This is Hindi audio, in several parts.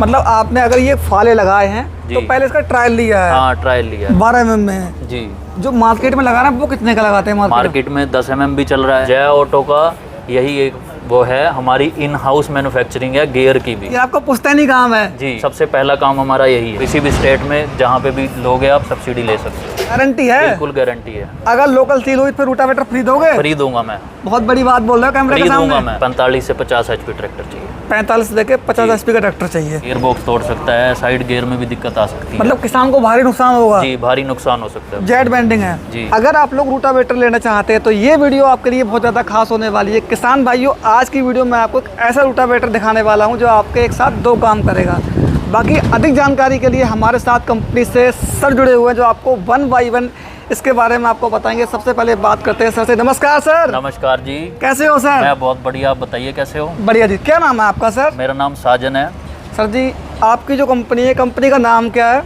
मतलब आपने अगर ये फाले लगाए हैं तो पहले इसका ट्रायल लिया है? हाँ, ट्रायल लिया है। 12 mm में है जी। जो मार्केट में लगा रहा है वो कितने का लगाते हैं मार्केट में 10 mm भी चल रहा है। जय ऑटो का यही एक वो है, हमारी इन हाउस मैन्युफैक्चरिंग है गियर की भी। ये आपका पुश्तैनी काम है? जी, सबसे पहला काम हमारा यही है। किसी भी स्टेट में जहाँ पे भी लोगे आप सब्सिडी ले सकते हो। गारंटी है? बिल्कुल गारंटी है। अगर लोकल सील हुई फिर रोटावेटर फ्री दोगे? फ्री दूंगा मैं। बहुत बड़ी बात बोल रहे हो कैमरे के सामने। दूंगा मैं। 45 से 50 HP ट्रैक्टर चाहिए। 45 से लेके 50 HP का ट्रैक्टर चाहिए। गियर बॉक्स तोड़ सकता है, साइड गियर में भी दिक्कत आ सकती है। मतलब किसान को भारी नुकसान होगा? जी, भारी नुकसान हो सकता है। जेट बेंडिंग है जी। अगर आप लोग रोटावेटर लेना चाहते हैं तो ये वीडियो आपके लिए बहुत ज़्यादा खास होने वाली है। किसान भाइयों, आज की वीडियो में आपको एक ऐसा रोटावेटर दिखाने वाला हूँ जो आपके एक साथ 2 काम करेगा। बाकी अधिक जानकारी के लिए हमारे साथ कंपनी से सर जुड़े हुए हैं जो आपको 1 by 1 इसके बारे में आपको बताएंगे। सबसे पहले बात करते हैं सर से। नमस्कार सर। नमस्कार जी। कैसे हो सर? मैं बहुत बढ़िया, आप बताइए कैसे हो? बढ़िया जी। क्या नाम है आपका सर? मेरा नाम साजन है। सर जी, आपकी जो कंपनी है, कंपनी का नाम क्या है?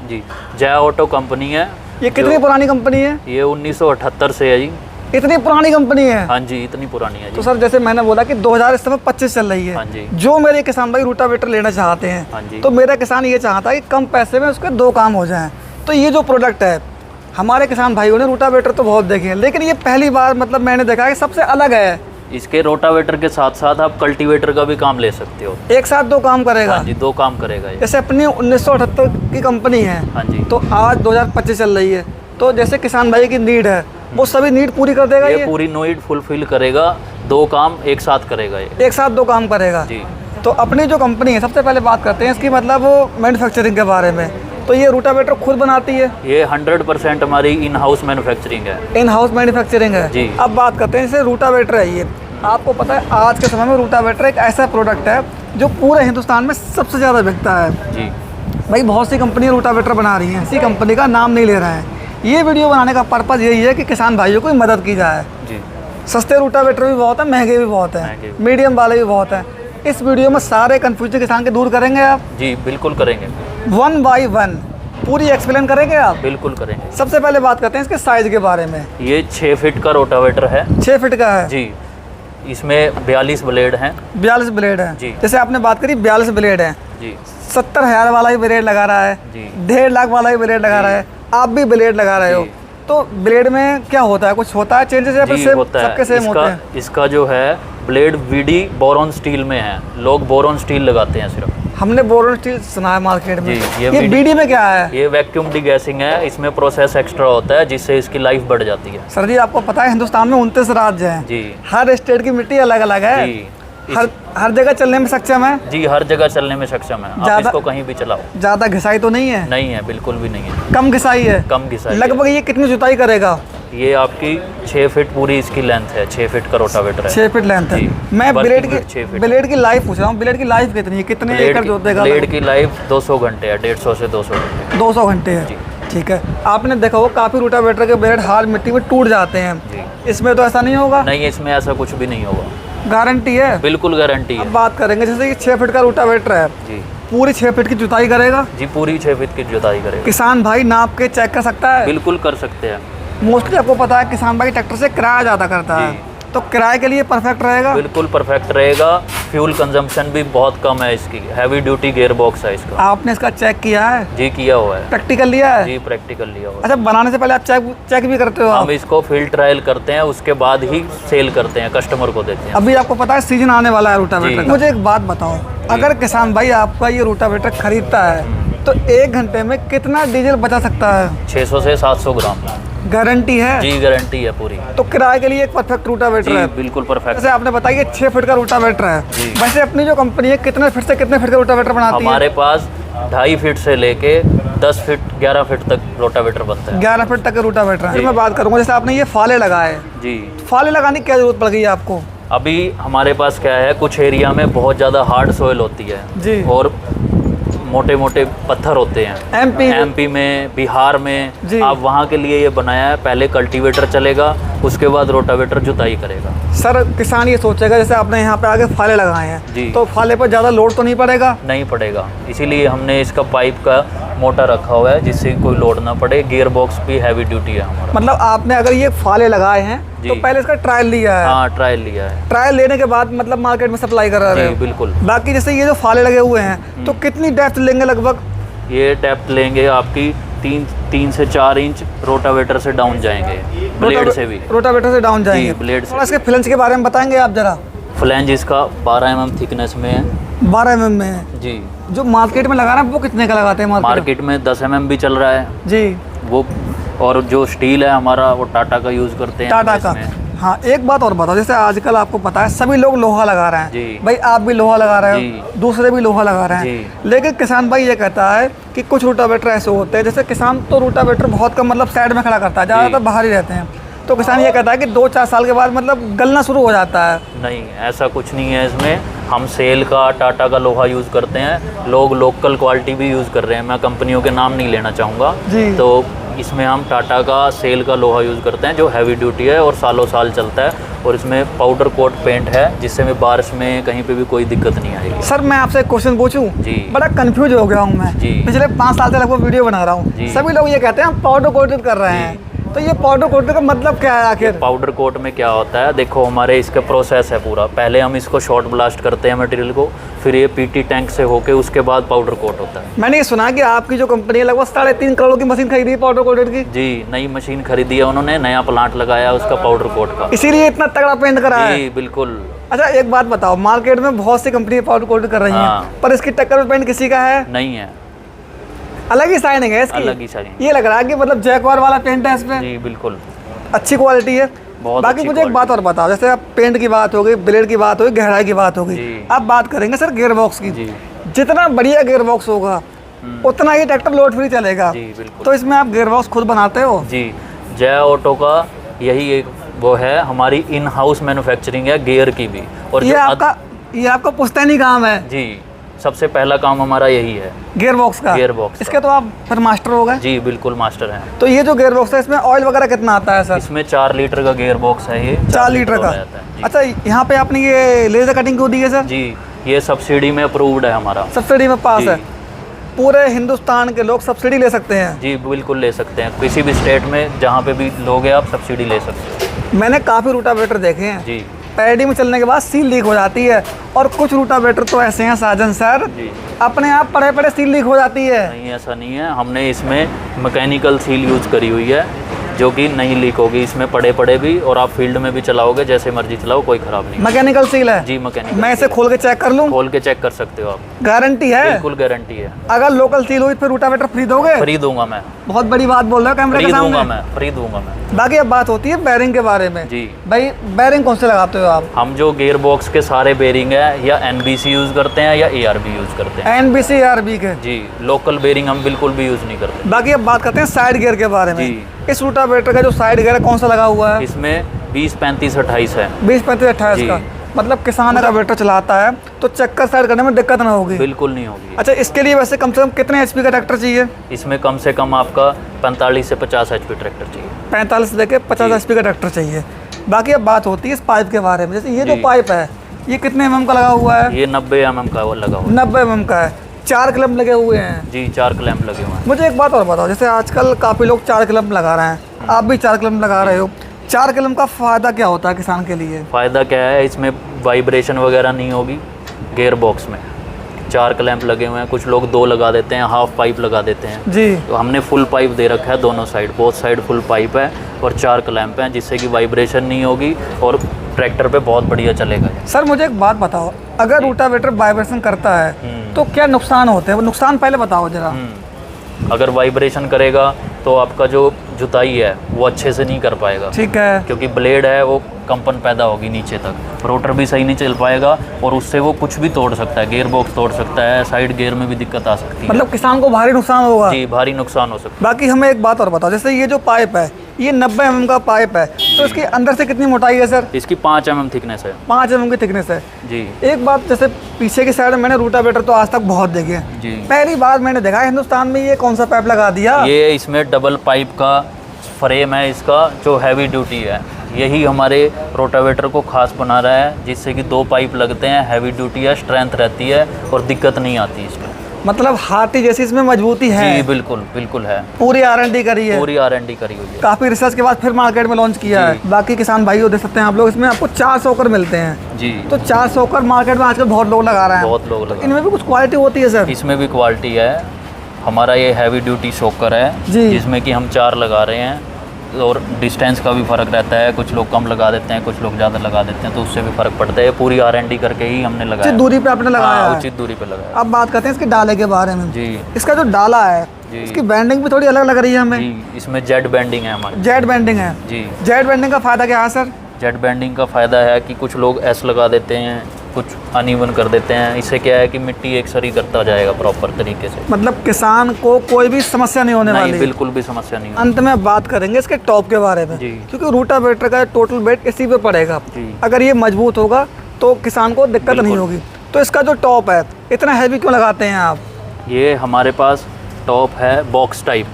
जी, जय ऑटो कंपनी है। ये कितनी पुरानी कंपनी है? ये 1978 से है जी। इतनी पुरानी कंपनी है? हाँ जी, इतनी पुरानी है जी। तो सर जैसे मैंने बोला कि 2025 चल रही है। हाँ जी। जो मेरे किसान भाई रोटावेटर लेना चाहते हैं, हाँ जी। तो मेरा किसान ये चाहता है कि कम पैसे में उसके 2 काम हो जाएं। तो ये जो प्रोडक्ट है, हमारे किसान भाइयों ने रोटावेटर तो बहुत देखे हैं, लेकिन ये पहली बार मतलब मैंने देखा है कि सबसे अलग है। इसके रोटावेटर के साथ साथ आप कल्टीवेटर का भी काम ले सकते हो। एक साथ 2 काम करेगा? हाँ जी, 2 काम करेगा ये। जैसे अपनी 1978 की कंपनी है। हाँ जी। तो आज 2025 चल रही है, तो जैसे किसान भाई की नीड है वो सभी नीड पूरी कर देगा ये पूरी नीड फुलफिल करेगा। 2 काम एक साथ करेगा ये। एक साथ 2 काम करेगा जी। तो अपनी जो कंपनी है, सबसे पहले बात करते हैं इसकी मतलब वो मैन्युफैक्चरिंग के बारे में। तो ये रोटावेटर खुद बनाती है? ये 100% हमारी इन हाउस मैन्युफैक्चरिंग है। इन हाउस मैन्युफैक्चरिंग है जी। अब बात करते हैं जैसे रोटावेटर है। ये आपको पता है आज के समय में रोटावेटर एक ऐसा प्रोडक्ट है जो पूरे हिंदुस्तान में सबसे ज़्यादा बिकता है। जी भाई बहुत सी कंपनी रोटावेटर बना रही हैं, इसी कंपनी का नाम नहीं ले रहे हैं। ये वीडियो बनाने का पर्पज़ यही है कि किसान भाइयों को मदद की जाए। जी। सस्ते रोटावेटर भी बहुत है, महंगे भी बहुत हैं, मीडियम वाले भी बहुत हैं। इस वीडियो में सारे कन्फ्यूजन किसान के दूर करेंगे आप? जी बिल्कुल करेंगे। 1 by 1 पूरी एक्सप्लेन करेंगे आप? बिल्कुल करेंगे। सबसे पहले बात करते हैं इसके साइज़ के बारे में। ये 6 फीट का रोटावेटर है। 6 फीट का है जी। इसमें 42 ब्लेड हैं। 42 ब्लेड हैं जी। जैसे आपने बात करी 42 ब्लेड हैं। जी। 70,000 वाला भी ब्लेड लगा रहा है जी। 1.5 लाख वाला भी ब्लेड लगा रहा है, आप भी ब्लेड लगा रहे हो। तो ब्लेड में क्या होता है, कुछ होता है चेंजेस या फिर सेम सबके सेम होते हैं? इसका जो है ब्लेड VD बोरॉन स्टील में है। लोग बोरॉन स्टील लगाते हैं सिर्फ। हमने बोरॉन स्टील सुना है मार्केट में। जी, ये BD में क्या है? ये वैक्यूम डिगैसिंग है। इसमें प्रोसेस एक्स्ट्रा होता है जिससे इसकी लाइफ बढ़ जाती है। सर जी, आपको पता है हिंदुस्तान में 29 राज्य हैं। जी। हर स्टेट की मिट्टी अलग अलग है। जी। हर जगह चलने में सक्षम है? जी, हर जगह चलने में सक्षम है। आप इसको कहीं भी चलाओ। ज़्यादा घिसाई तो नहीं है? नहीं है, बिल्कुल भी नहीं है। कम घिसाई है? कम घिसाई। लगभग ये कितनी जुताई करेगा? ये आपकी 6 फीट पूरी इसकी लेंथ है। 6 फीट का रोटावेटर है। 6 फीट लेंथ है। मैं ब्लेड की लाइफ पूछ रहा हूँ। ब्लेड की लाइफ कितनी है, कितने एकड़ जोतेगा? ब्लेड की लाइफ 200 घंटे है। 150 से 200 घंटे। 200 घंटे है। ठीक है। आपने देखा हो काफ़ी रोटावेटर के ब्लेड हाल मिट्टी में टूट जाते हैं। इसमें तो ऐसा नहीं होगा? नहीं, इसमें ऐसा कुछ भी नहीं होगा। गारंटी है? बिल्कुल गारंटी है। अब बात करेंगे जैसे ये 6 फीट का रोटावेटर है। जी। पूरी 6 फीट की जुताई करेगा? जी, पूरी 6 फीट की जुताई करेगा। किसान भाई नाप के चेक कर सकता है? बिल्कुल कर सकते हैं। मोस्टली आपको पता है किसान भाई ट्रैक्टर से किराया ज़्यादा करता है, तो किराए के लिए परफेक्ट रहेगा? बिल्कुल परफेक्ट रहेगा। फ्यूल कंजम्पशन भी बहुत कम है इसकी। हैवी ड्यूटी गियर बॉक्स है इसका। आपने इसका चेक किया है? जी, किया हुआ है। प्रैक्टिकल लिया है? जी, प्रैक्टिकल लिया हुआ है। अच्छा, बनाने से पहले आप चेक भी करते हो? हम इसको फील्ड ट्रायल करते हैं, उसके बाद ही सेल करते हैं, कस्टमर को देते हैं। अभी आपको पता है सीजन आने वाला है रोटावेटर। मुझे एक बात बताओ, अगर किसान भाई आपका ये रोटावेटर खरीदता है तो 1 घंटे में कितना डीजल बचा सकता है? 600 से 700 ग्राम। गारंटी है? जी, गारंटी है पूरी। तो किराए के लिए एक परफेक्ट रोटावेटर है? बिल्कुल परफेक्ट। जैसे आपने बताया 6 फीट का रोटावेटर है। वैसे अपनी जो कंपनी है कितने फीट से कितने फीट का रोटावेटर बनाती है? हमारे पास 2.5 फीट से लेके 10 फीट 11 फीट तक रोटावेटर बनता है। 11 फीट तक का रोटावेटर है। मैं बात करूँगा जैसे आपने ये फाले लगाए। जी। फाले लगाने की क्या जरूरत पड़ गई है आपको? अभी हमारे पास क्या है, कुछ एरिया में बहुत ज़्यादा हार्ड सोइल होती है। जी। और मोटे मोटे पत्थर होते हैं। एमपी में, बिहार में। आप वहाँ के लिए ये बनाया है। पहले कल्टीवेटर चलेगा, उसके बाद रोटावेटर जुताई करेगा। सर किसान ये सोचेगा जैसे आपने यहाँ पे आगे फाले लगाए हैं जी। तो फाले पर ज़्यादा लोड तो नहीं पड़ेगा? नहीं पड़ेगा, इसीलिए हमने इसका पाइप का मोटर रखा हुआ है जिससे कोई लोड ना पड़े। गियर बॉक्स भी हैवी ड्यूटी है हमारा। मतलब आपने अगर ये फाले लगाए हैं जी। तो पहले इसका ट्रायल लिया है? हाँ, ट्रायल लिया है। ट्रायल लेने के बाद मतलब मार्केट में सप्लाई कर रहे जी हैं? बिल्कुल। बाकी जैसे ये जो फाले लगे हुए हैं तो कितनी डेप्थ लेंगे लगभग? ये डेप्थ लेंगे आपकी 3 से 4 इंच रोटावेटर से डाउन जाएंगे, ब्लेड से भी। रोटावेटर से डाउन जाएंगे? ब्लेड से। थोड़ा इसके फ्लेंज के बारे में बताएंगे आप जरा? फ्लैंज इसका 12 mm थिकनेस में है। 12 mm में है जी। जो मार्केट में लगा रहे हैं वो कितने का लगाते हैं मार्केट में 10 mm भी चल रहा है जी वो। और जो स्टील है हमारा वो टाटा का यूज़ करते हैं टाटा का। इसमें। हाँ, एक बात और बताओ, जैसे आजकल आपको पता है सभी लोग लोहा लगा रहे हैं जी। भाई, आप भी लोहा लगा रहे जी। हो, दूसरे भी लोहा लगा रहे हैं, जी। लेकिन किसान भाई ये कहता है कि कुछ रूटावेटर ऐसे होते हैं, जैसे किसान तो रूटावेटर बहुत कम मतलब साइड में खड़ा करता है, ज़्यादातर बाहर ही रहते हैं, तो किसान ये कहता है कि 2-4 साल के बाद मतलब गलना शुरू हो जाता है। नहीं, ऐसा कुछ नहीं है इसमें। हम सेल का टाटा का लोहा यूज़ करते हैं, लोग लोकल क्वालिटी भी यूज़ कर रहे हैं। मैं कंपनियों के नाम नहीं लेना चाहूँगा। जी। तो इसमें हम टाटा का सेल का लोहा यूज़ करते हैं जो हैवी ड्यूटी है और सालों साल चलता है। और इसमें पाउडर कोट पेंट है जिससे में बारिश में कहीं पे भी कोई दिक्कत नहीं आएगी। सर मैं आपसे एक क्वेश्चन पूछूं? जी। बड़ा कंफ्यूज हो गया हूं मैं। जी। पिछले 5 साल से लगभग वीडियो बना रहा हूं, जी। सभी लोग ये कहते हैं हम पाउडर कोटेड कर रहे हैं, तो ये पाउडर कोटेड का मतलब क्या है आखिर? पाउडर कोट में क्या होता है, देखो हमारे इसका प्रोसेस है पूरा। पहले हम इसको शॉर्ट ब्लास्ट करते हैं मटेरियल को, फिर ये पीटी टैंक से होके उसके बाद पाउडर कोट होता है। मैंने ये सुना कि आपकी जो कंपनी है लगभग 3.5 करोड़ की मशीन खरीदी है पाउडर कोटेड की? जी, नई मशीन खरीदी है उन्होंने, नया प्लांट लगाया उसका पाउडर कोट का। इसीलिए इतना तगड़ा पेंट करा है? जी बिल्कुल। अच्छा एक बात बताओ, मार्केट में बहुत सी कंपनी पाउडर कोटेड कर रही हाँ। हैं, पर इसकी टक्कर में पेंट किसी का है? नहीं है, अलग ही शाइनिंग है इसकी। अलग ही शाइनिंग। ये लग रहा है कि मतलब जैकवार वाला पेंट है इसमें। जी बिल्कुल, अच्छी क्वालिटी है। बहुत बाकी अच्छी मुझे एक बात और बताओ, जैसे आप पेंट की बात हो गई, ब्लेड की बात हो गई, गहराई की बात हो गई, जी। अब बात करेंगे सर गियर बॉक्स की। जी। जितना बढ़िया गियर बॉक्स होगा उतना ही ट्रैक्टर लोड फ्री चलेगा। जी बिल्कुल। तो इसमें आप गियर बॉक्स खुद बनाते हो? जी, जय ऑटो का यही एक वो है, हमारी इन हाउस मैन्युफैक्चरिंग है गियर की भी। और ये आपका पुश्तैनी काम है? जी, सबसे पहला काम हमारा यही है, गियर बॉक्स का। गियर बॉक्स इसके तो आप फिर मास्टर हो गए? जी बिल्कुल मास्टर हैं। तो ये जो गियर बॉक्स है इसमें ऑयल वगैरह कितना आता है सर? इसमें 4 लीटर का गियर बॉक्स है ये। 4 लीटर का? अच्छा, यहाँ पे आपने ये लेजर कटिंग क्यों दी है सर? जी, ये सब्सिडी में अप्रूव्ड है हमारा। सब्सिडी में पास जी। है? पूरे हिंदुस्तान के लोग सब्सिडी ले सकते हैं? जी बिल्कुल ले सकते हैं, किसी भी स्टेट में जहाँ पे भी लोगे आप सब्सिडी ले सकते हैं। मैंने काफ़ी रूटावेटर देखे हैं, जी। पैडी में चलने के बाद सील लीक हो जाती है, और कुछ रूटावेटर तो ऐसे हैं साजन सर, जी। अपने आप पड़े पड़े सील लीक हो जाती है। नहीं, ऐसा नहीं है। हमने इसमें मैकेनिकल सील यूज़ करी हुई है जो कि नहीं लीक होगी इसमें पड़े पड़े भी, और आप फील्ड में भी चलाओगे जैसे मर्जी चलाओ, कोई ख़राब नहीं। मैकेनिकल सील है? जी मैकेनिकल। मैं इसे खोल के चेक कर लूँ? खोल के चेक कर सकते हो आप, गारंटी है? बिल्कुल गारंटी है। अगर लोकल सील हुई फिर रूटावेटर फ्री दोगे? फ्री दूंगा मैं। बहुत बड़ी बात बोल रहे हो कैमरे फ्री के सामने। दूंगा मैं, फ्री दूंगा मैं। बाकी अब बात होती है बैरिंग के बारे में। जी। भाई बैरिंग कौन से लगाते हो आप? हम जो गियर बॉक्स के सारे बेरिंग है या NBC यूज़ करते हैं या ARB यूज़ करते हैं। NBC ARB के? जी, लोकल बेरिंग हम बिल्कुल भी यूज़ नहीं करते। बाकी अब बात करते हैं साइड गियर के बारे में। जी। इस रूटावेटर का जो साइड गियर है कौन सा लगा हुआ है? इसमें 20, 35, 28 है। 20, 35, 28 जी। का? मतलब किसान अगर वेटर चलाता है तो चक्कर साइड करने में दिक्कत ना होगी? बिल्कुल नहीं होगी। अच्छा, इसके लिए वैसे कम से कम कितने HP का ट्रैक्टर चाहिए? इसमें कम से कम आपका 45 से 50 HP ट्रैक्टर चाहिए। 45 से लेके 50 HP का ट्रैक्टर चाहिए। बाकी अब बात होती है इस पाइप के बारे में। जैसे ये जो जी। पाइप है ये कितने mm का लगा हुआ है? ये 90 mm का वो लगा हुआ है। 90 mm का है। 4 क्लैंप लगे हुए हैं? जी, 4 क्लैंप लगे हुए हैं। मुझे एक बात और बताओ, जैसे आजकल काफ़ी लोग 4 क्लैंप लगा रहे हैं, आप भी 4 क्लैंप लगा रहे हो, 4 क्लैंप का फ़ायदा क्या होता है किसान के लिए? फ़ायदा क्या है, इसमें वाइब्रेशन वगैरह नहीं होगी गियर बॉक्स में। 4 क्लैंप लगे हुए हैं, कुछ लोग 2 लगा देते हैं, हाफ पाइप लगा देते हैं। जी। तो हमने फुल पाइप दे रखा है दोनों side, both side full pipe है और 4 क्लैंप हैं जिससे कि वाइब्रेशन नहीं होगी और ट्रैक्टर पे बहुत बढ़िया चलेगा। सर मुझे एक बात बताओ, अगर रूटावेटर वाइब्रेशन करता है तो क्या नुकसान होते हैं? वो नुकसान पहले बताओ जरा। अगर वाइब्रेशन करेगा तो आपका जो जुताई है वो अच्छे से नहीं कर पाएगा। ठीक है। क्योंकि ब्लेड है वो कंपन पैदा होगी नीचे तक, रोटर भी सही नहीं चल पाएगा और उससे वो कुछ भी तोड़ सकता है, गियर बॉक्स तोड़ सकता है, साइड गियर में भी दिक्कत आ सकती है। मतलब किसान को भारी नुकसान होगा? जी, भारी नुकसान हो सकता है। बाकी हमें एक बात और बताओ, जैसे ये जो पाइप है ये 90 mm का पाइप है, तो इसके अंदर से कितनी मोटाई है सर? इसकी 5 mm थिकनेस है। 5 mm की थिकनेस है? जी। एक बात, जैसे पीछे की साइड में मैंने रूटावेटर तो आज तक बहुत देखे हैं, जी। पहली बार मैंने देखा हिंदुस्तान में ये कौन सा पाइप लगा दिया? ये इसमें डबल पाइप का फ्रेम है इसका जो हैवी ड्यूटी है। यही हमारे रोटावेटर को खास बना रहा है, जिससे कि 2 पाइप लगते हैं, हैवी ड्यूटी है, स्ट्रेंथ रहती है और दिक्कत नहीं आती इसमें। मतलब हाथी जैसी इसमें मजबूती है। जी बिल्कुल बिल्कुल है। पूरी R&D करी है। पूरी R&D करी हुई है। काफ़ी रिसर्च के बाद फिर मार्केट में लॉन्च किया है। बाकी किसान भाइयों देख सकते हैं आप लोग, इसमें आपको 4 शॉकर मिलते हैं। जी। तो 4 शॉकर मार्केट में आजकल बहुत लोग लगा रहे हैं। बहुत लोग लगा। इनमें भी कुछ क्वालिटी होती है सर? इसमें भी क्वालिटी है। हमारा ये हैवी ड्यूटी शॉकर है जी। जिसमें कि हम 4 लगा रहे हैं, और डिस्टेंस का भी फ़र्क रहता है, कुछ लोग कम लगा देते हैं, कुछ लोग ज़्यादा लगा देते हैं, तो उससे भी फ़र्क पड़ता है। पूरी R&D करके ही हमने लगाया। उचित दूरी पे आपने लगाया है। उचित दूरी पे लगाया। अब बात करते हैं इसके डाले के बारे में। जी। इसका जो डाला है, जी। इसकी बैंडिंग भी थोड़ी अलग लग रही है हमें। जी, इसमें जेड बेंडिंग है हमारी। जेड बैंडिंग है। जी। जेड बैंडिंग का फ़ायदा क्या है सर? जेड बेंडिंग का फ़ायदा है कि कुछ लोग एस लगा देते हैं, कुछ अनइवन कर देते हैं। इससे क्या है कि मिट्टी एक सरी करता जाएगा प्रॉपर तरीके से। मतलब किसान को कोई भी समस्या नहीं होने वाली। नहीं, बिल्कुल भी समस्या नहीं होगी। अंत में बात करेंगे इसके टॉप के बारे में। जी। क्योंकि रूटावेटर का टोटल वेट इसी पे पड़ेगा। जी। अगर ये मजबूत होगा तो किसान को दिक्कत नहीं होगी। तो इसका जो टॉप है, इतना हैवी क्यों लगाते हैं आप? ये हमारे पास टॉप है बॉक्स टाइप,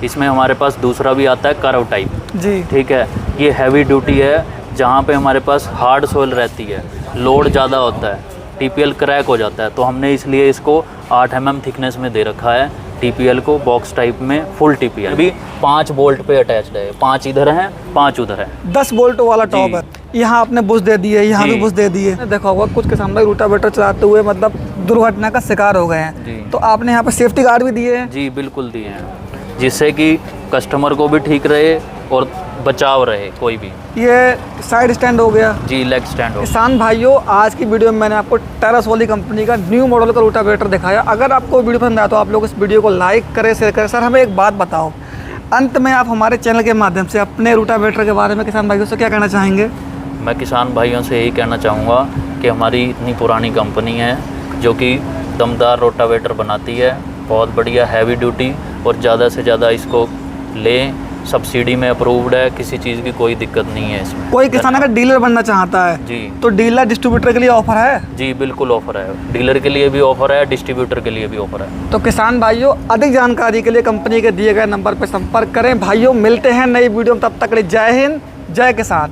इसमें हमारे पास दूसरा भी आता है कर्व टाइप। जी। ठीक है। ये हैवी ड्यूटी है, जहाँ पे हमारे पास हार्ड सोइल रहती है, लोड ज़्यादा होता है, TPL क्रैक हो जाता है, तो हमने इसलिए इसको 8 mm थिकनेस में दे रखा है। TPL को बॉक्स टाइप में फुल TPL भी 5 बोल्ट पे अटैच्ड है। 5 इधर हैं, 5 उधर हैं। 10 वोल्ट वाला टॉप है। यहाँ आपने बुश दे दिए, यहाँ जी। भी बुश दे दिए। देखा होगा कुछ किसान भाई रूटावेटर चलाते हुए मतलब दुर्घटना का शिकार हो गए हैं। जी। तो आपने यहाँ पे सेफ्टी गार्ड भी दिए हैं। जी बिल्कुल दिए हैं, जिससे कि कस्टमर को भी ठीक रहे और बचाव रहे कोई भी। ये साइड स्टैंड हो गया। जी, लेग स्टैंड हो। किसान भाइयों, आज की वीडियो में मैंने आपको टेरासोली कंपनी का न्यू मॉडल का रूटावेटर दिखाया। अगर आपको वीडियो पसंद आया तो आप लोग इस वीडियो को लाइक करें, शेयर करें। सर हमें एक बात बताओ, अंत में आप हमारे चैनल के माध्यम से अपने रूटावेटर के बारे में किसान भाइयों से क्या कहना चाहेंगे? मैं किसान भाइयों से यही कहना चाहूँगा कि हमारी इतनी पुरानी कंपनी है जो कि दमदार रोटावेटर बनाती है, बहुत बढ़िया हैवी ड्यूटी, और ज़्यादा से ज़्यादा इसको लें। सब्सिडी में अप्रूव्ड है, किसी चीज़ की कोई दिक्कत नहीं है इसमें। कोई किसान अगर डीलर बनना चाहता है जी, तो डीलर डिस्ट्रीब्यूटर के लिए ऑफर है? जी बिल्कुल ऑफर है। डीलर के लिए भी ऑफर है, डिस्ट्रीब्यूटर के लिए भी ऑफर है। तो किसान भाइयों, अधिक जानकारी के लिए कंपनी के दिए गए नंबर पर संपर्क करें। भाइयों मिलते हैं नई वीडियो में, तब तक के लिए जय हिंद, जय किसान।